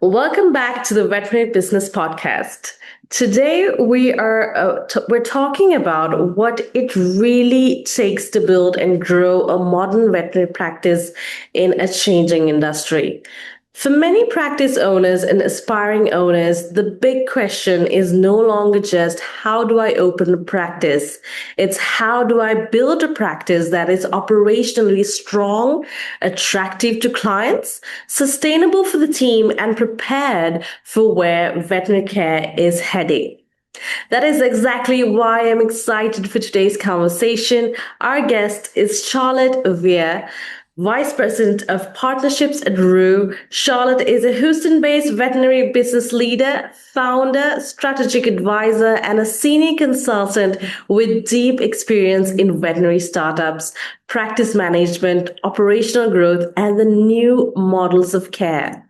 Welcome back to the Veterinary Business Podcast. Today we're talking about what it really takes to build and grow a modern veterinary practice in a changing industry. For many practice owners and aspiring owners, the big question is no longer just how do I open a practice? It's how do I build a practice that is operationally strong, attractive to clients, sustainable for the team, and prepared for where veterinary care is heading. That is exactly why I'm excited for today's conversation. Our guest is Charlotte Weir, Vice President of Partnerships at Weir. Charlotte is a Houston-based veterinary business leader, founder, strategic advisor, and a senior consultant with deep experience in veterinary startups, practice management, operational growth, and the new models of care.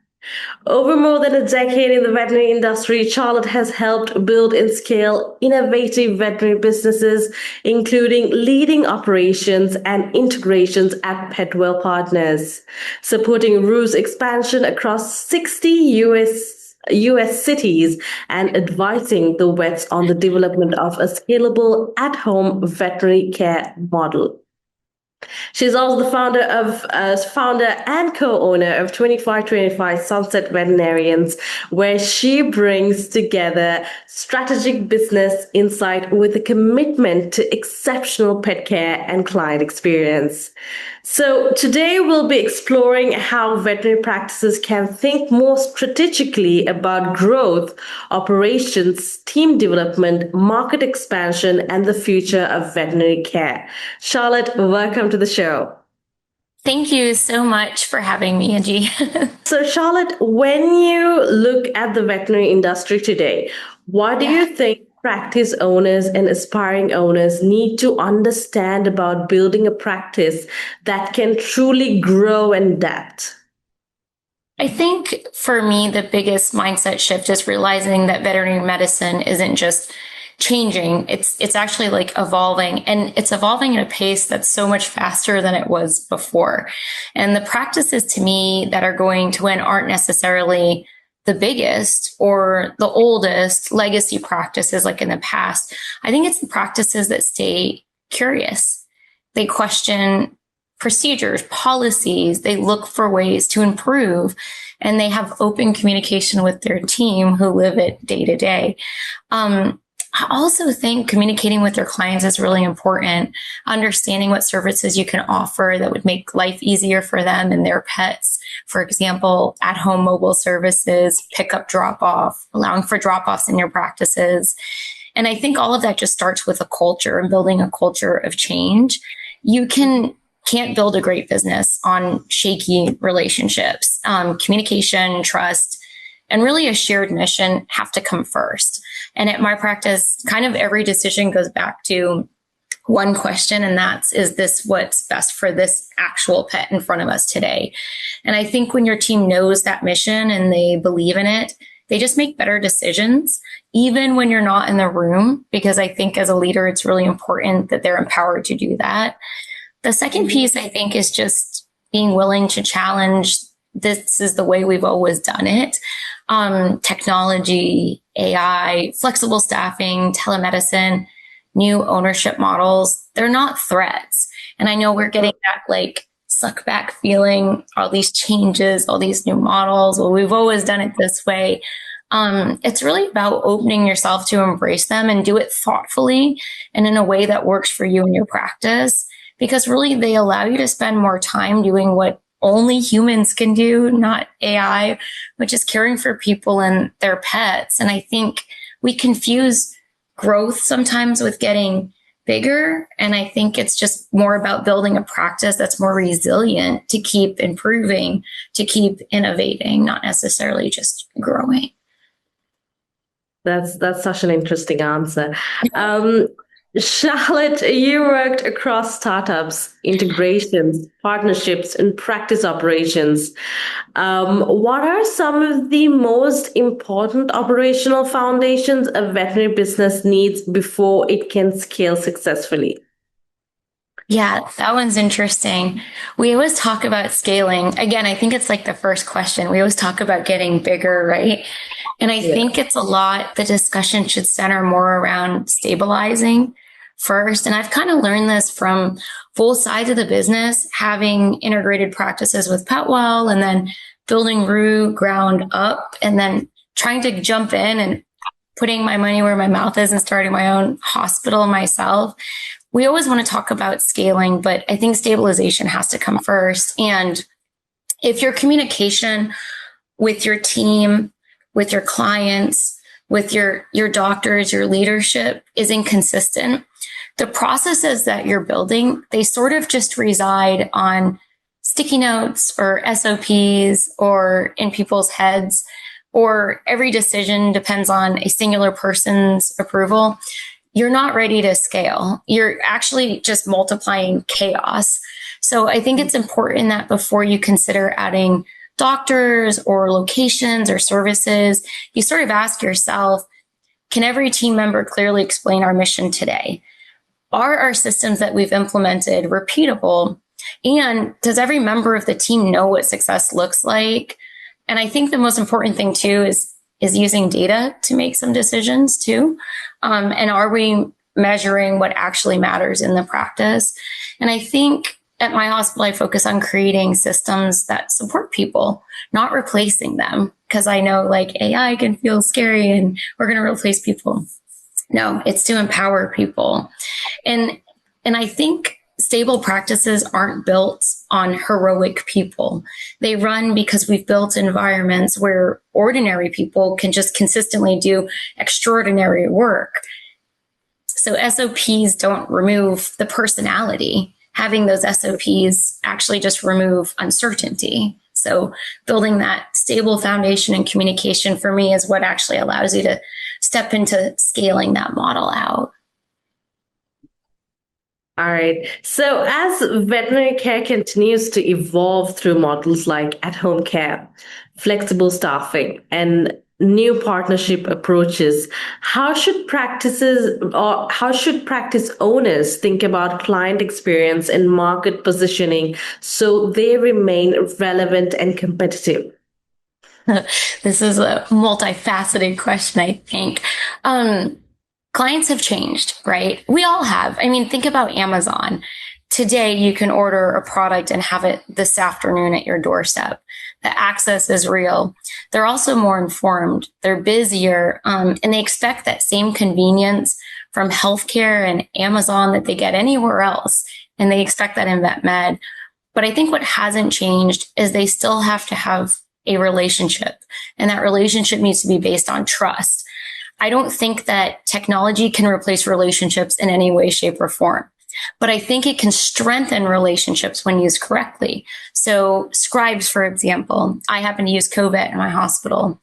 Over more than a decade in the veterinary industry, Charlotte has helped build and scale innovative veterinary businesses, including leading operations and integrations at Petwell Partners, supporting Weir's expansion across 60 US cities and advising the vets on the development of a scalable at-home veterinary care model. She's also the founder and co-owner of 2525 Sunset Veterinarians, where she brings together strategic business insight with a commitment to exceptional pet care and client experience. So today we'll be exploring how veterinary practices can think more strategically about growth, operations, team development, market expansion, and the future of veterinary care. Charlotte, welcome to the show. Thank you so much for having me, Angie. So, Charlotte, when you look at the veterinary industry today, what do you think practice owners and aspiring owners need to understand about building a practice that can truly grow and adapt? I think for me, the biggest mindset shift is realizing that veterinary medicine isn't just changing. It's actually like evolving, and it's evolving at a pace that's so much faster than it was before. And the practices to me that are going to win aren't necessarily the biggest or the oldest legacy practices like in the past. I think it's the practices that stay curious. They question procedures, policies, they look for ways to improve, and they have open communication with their team who live it day to day. I also think communicating with their clients is really important, understanding what services you can offer that would make life easier for them and their pets. For example, at-home mobile services, pick-up, drop-off, allowing for drop-offs in your practices. And I think all of that just starts with a culture and building a culture of change. You can't build a great business on shaky relationships. Communication, trust, and really a shared mission have to come first. And at my practice, kind of every decision goes back to one question, and that's, is this what's best for this actual pet in front of us today? And I think when your team knows that mission and they believe in it, they just make better decisions, even when you're not in the room, because I think as a leader, it's really important that they're empowered to do that. The second piece, I think, is just being willing to challenge this is the way we've always done it. Technology, AI, flexible staffing, telemedicine, new ownership models, they're not threats. And I know we're getting that like suck back feeling, all these changes, all these new models. Well, we've always done it this way. It's really about opening yourself to embrace them and do it thoughtfully and in a way that works for you and your practice, because really they allow you to spend more time doing what only humans can do, not AI, which is caring for people and their pets. And I think we confuse growth sometimes with getting bigger. And I think it's just more about building a practice that's more resilient to keep improving, to keep innovating, not necessarily just growing. That's such an interesting answer. Charlotte, you worked across startups, integrations, partnerships, and practice operations. What are some of the most important operational foundations a veterinary business needs before it can scale successfully? Yeah, that one's interesting. We always talk about scaling. Again, I think it's like the first question. We always talk about getting bigger, right? And I think it's a lot, the discussion should center more around stabilizing first. And I've kind of learned this from both sides of the business, having integrated practices with Petwell and then building Rue ground up and then trying to jump in and putting my money where my mouth is and starting my own hospital myself. We always want to talk about scaling, but I think stabilization has to come first. And if your communication with your team, with your clients, with your doctors, your leadership is inconsistent, the processes that you're building, they sort of just reside on sticky notes or SOPs or in people's heads, or every decision depends on a singular person's approval. You're not ready to scale. You're actually just multiplying chaos. So I think it's important that before you consider adding doctors or locations or services, you sort of ask yourself, can every team member clearly explain our mission today? Are our systems that we've implemented repeatable? And does every member of the team know what success looks like? And I think the most important thing too is using data to make some decisions too. And are we measuring what actually matters in the practice? And I think at my hospital, I focus on creating systems that support people, not replacing them. Because I know like AI can feel scary and we're going to replace people. No, it's to empower people. And I think stable practices aren't built on heroic people. They run because we've built environments where ordinary people can just consistently do extraordinary work. So SOPs don't remove the personality. Having those SOPs actually just remove uncertainty. So building that stable foundation and communication for me is what actually allows you to step into scaling that model out. All right. So as veterinary care continues to evolve through models like at-home care, flexible staffing, and new partnership approaches, how should practice owners think about client experience and market positioning so they remain relevant and competitive? This is a multifaceted question, I think. Clients have changed, right? We all have. I mean, think about Amazon. Today, you can order a product and have it this afternoon at your doorstep. The access is real. They're also more informed. They're busier, and they expect that same convenience from healthcare and Amazon that they get anywhere else. And they expect that in vet med. But I think what hasn't changed is they still have to have a relationship, and that relationship needs to be based on trust. I don't think that technology can replace relationships in any way, shape, or form, but I think it can strengthen relationships when used correctly. So scribes, for example, I happen to use CoVet in my hospital.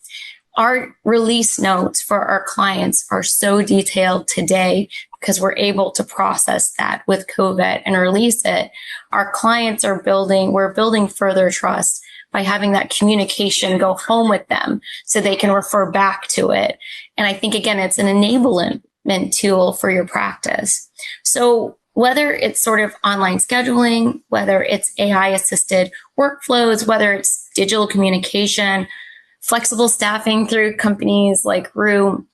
Our release notes for our clients are so detailed today because we're able to process that with CoVet and release it. Our clients are we're building further trust by having that communication go home with them so they can refer back to it. And I think, again, it's an enablement tool for your practice. So whether it's sort of online scheduling, whether it's AI assisted workflows, whether it's digital communication, flexible staffing through companies like Rue,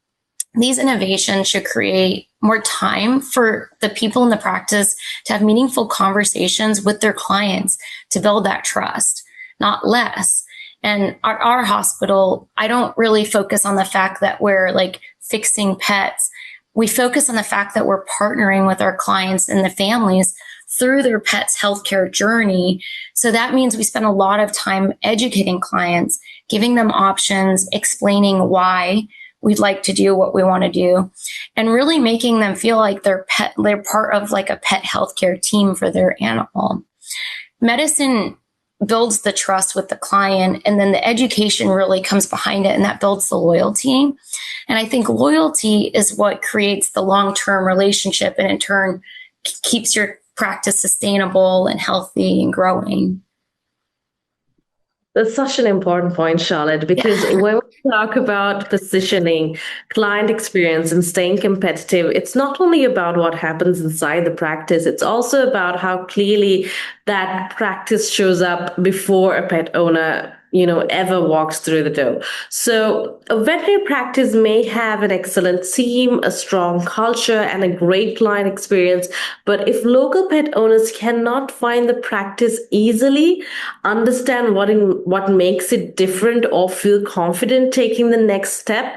these innovations should create more time for the people in the practice to have meaningful conversations with their clients to build that trust, not less. And at our hospital, I don't really focus on the fact that we're like fixing pets. We focus on the fact that we're partnering with our clients and the families through their pet's healthcare journey. So that means we spend a lot of time educating clients, giving them options, explaining why we'd like to do what we want to do, and really making them feel like they're part of like a pet healthcare team for their animal. Medicine builds the trust with the client, and then the education really comes behind it, and that builds the loyalty. And I think loyalty is what creates the long-term relationship, and in turn keeps your practice sustainable and healthy and growing. That's such an important point, Charlotte, because Yeah. when we talk about positioning, client experience, and staying competitive, it's not only about what happens inside the practice, it's also about how clearly that practice shows up before a pet owner, ever walks through the door. So a veterinary practice may have an excellent team, a strong culture, and a great client experience, but if local pet owners cannot find the practice easily, understand what makes it different, or feel confident taking the next step,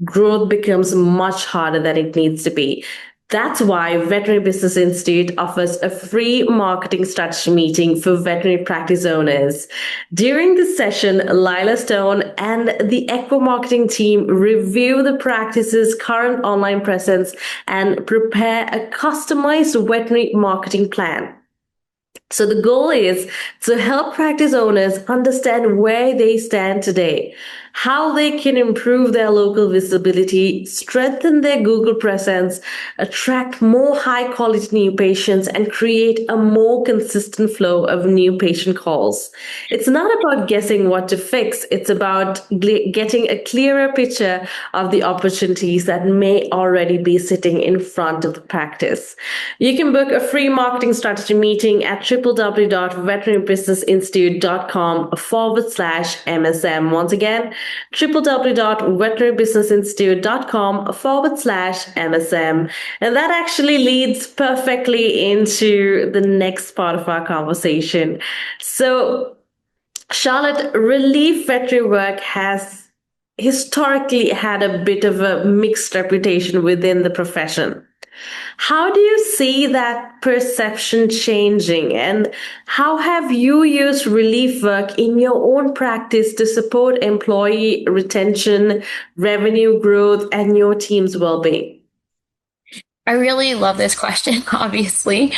growth becomes much harder than it needs to be. That's why Veterinary Business Institute offers a free marketing strategy meeting for veterinary practice owners. During this session, Lila Stone and the Equa marketing team review the practice's current online presence and prepare a customized veterinary marketing plan. So the goal is to help practice owners understand where they stand today, how they can improve their local visibility, strengthen their Google presence, attract more high quality new patients, and create a more consistent flow of new patient calls. It's not about guessing what to fix, it's about getting a clearer picture of the opportunities that may already be sitting in front of the practice. You can book a free marketing strategy meeting at www.veterinarybusinessinstitute.com/MSM. Once again, www.veterinarybusinessinstitute.com/MSM. And that actually leads perfectly into the next part of our conversation. So, Charlotte, relief veterinary work has historically had a bit of a mixed reputation within the profession. How do you see that perception changing, and how have you used relief work in your own practice to support employee retention, revenue growth, and your team's well-being? I really love this question, obviously.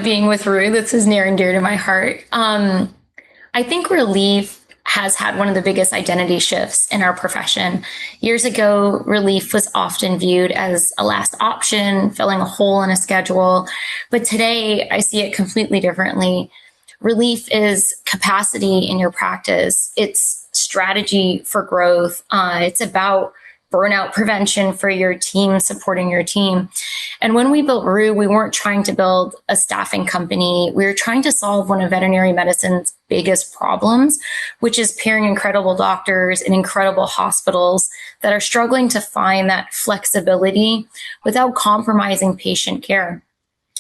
Being with Rue, this is near and dear to my heart. I think relief has had one of the biggest identity shifts in our profession. Years ago, relief was often viewed as a last option, filling a hole in a schedule. But today, I see it completely differently. Relief is capacity in your practice. It's strategy for growth. It's about burnout prevention for your team, supporting your team. And when we built Rue, we weren't trying to build a staffing company. We were trying to solve one of veterinary medicine's biggest problems, which is pairing incredible doctors in incredible hospitals that are struggling to find that flexibility without compromising patient care.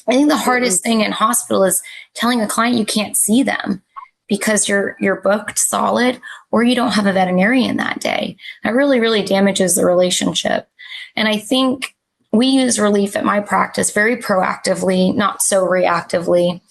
I think the hardest thing in hospital is telling a client you can't see them because you're booked solid or you don't have a veterinarian that day. That really, really damages the relationship. And I think we use relief at my practice very proactively, not so reactively.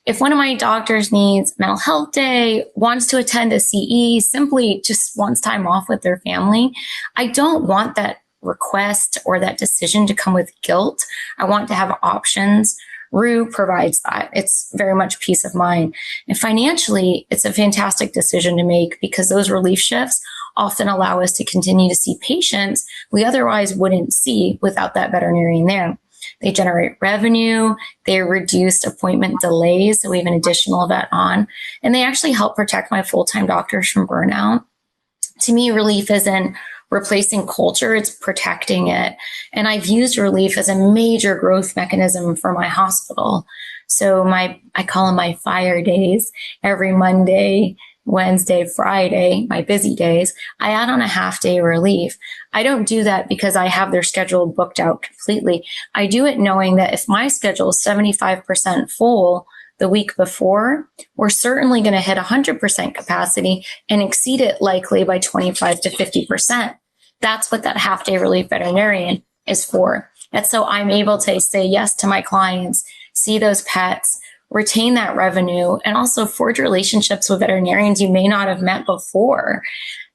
If one of my doctors needs mental health day, wants to attend a CE, simply just wants time off with their family, I don't want that request or that decision to come with guilt. I want to have options. Rue provides that. It's very much peace of mind. And financially, it's a fantastic decision to make because those relief shifts often allow us to continue to see patients we otherwise wouldn't see without that veterinarian there. They generate revenue, they reduce appointment delays, so we have an additional vet on, and they actually help protect my full-time doctors from burnout. To me, relief isn't replacing culture, it's protecting it. And I've used relief as a major growth mechanism for my hospital. So I call them my fire days. Every Monday, Wednesday, Friday, my busy days, I add on a half day relief. I don't do that because I have their schedule booked out completely. I do it knowing that if my schedule is 75% full the week before, we're certainly going to hit 100% capacity and exceed it likely by 25 to 50%. That's what that half day relief veterinarian is for. And so I'm able to say yes to my clients, see those pets, retain that revenue, and also forge relationships with veterinarians you may not have met before.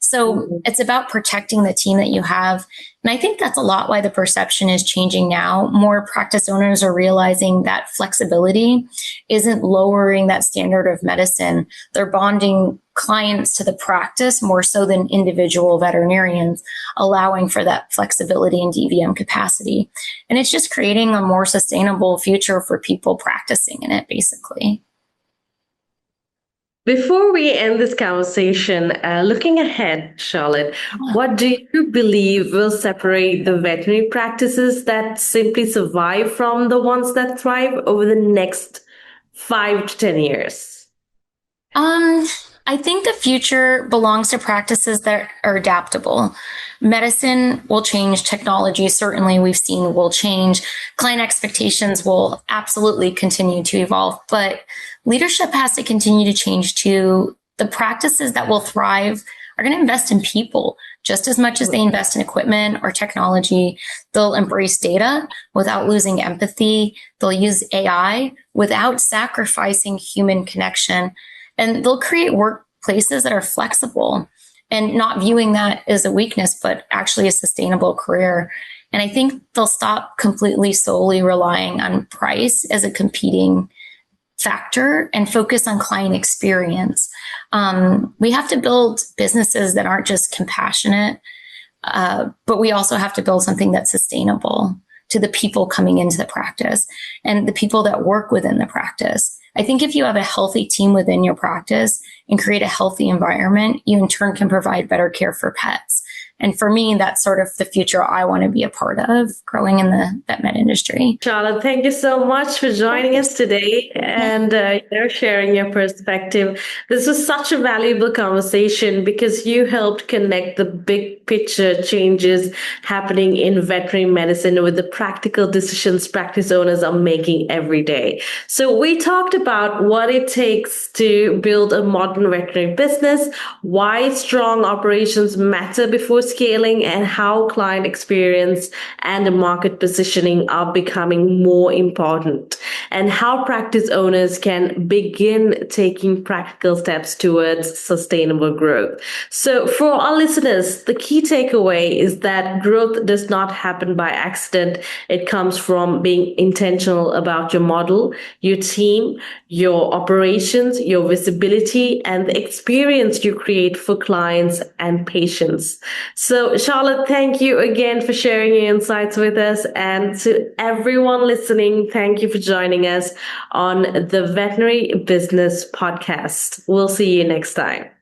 So it's about protecting the team that you have. And I think that's a lot why the perception is changing now. More practice owners are realizing that flexibility isn't lowering that standard of medicine. They're bonding clients to the practice more so than individual veterinarians, allowing for that flexibility and DVM capacity. And it's just creating a more sustainable future for people practicing in it, basically. Before we end this conversation, looking ahead, Charlotte, what do you believe will separate the veterinary practices that simply survive from the ones that thrive over the next 5 to 10 years? Um, I think the future belongs to practices that are adaptable. Medicine will change, technology certainly we've seen will change, client expectations will absolutely continue to evolve, but leadership has to continue to change too. The practices that will thrive are going to invest in people just as much as they invest in equipment or technology. They'll embrace data without losing empathy. They'll use AI without sacrificing human connection. And they'll create workplaces that are flexible and not viewing that as a weakness, but actually a sustainable career. And I think they'll stop completely solely relying on price as a competing factor and focus on client experience. We have to build businesses that aren't just compassionate, but we also have to build something that's sustainable to the people coming into the practice and the people that work within the practice. I think if you have a healthy team within your practice and create a healthy environment, you in turn can provide better care for pets. And for me, that's sort of the future I want to be a part of growing in the vet med industry. Charlotte, thank you so much for joining us today and sharing your perspective. This was such a valuable conversation because you helped connect the big picture changes happening in veterinary medicine with the practical decisions practice owners are making every day. So we talked about what it takes to build a modern veterinary business, why strong operations matter before scaling, and how client experience and market positioning are becoming more important, and how practice owners can begin taking practical steps towards sustainable growth. So for our listeners, the key takeaway is that growth does not happen by accident. It comes from being intentional about your model, your team, your operations, your visibility, and the experience you create for clients and patients. So, Charlotte, thank you again for sharing your insights with us. And to everyone listening, thank you for joining us on the Veterinary Business Podcast. We'll see you next time.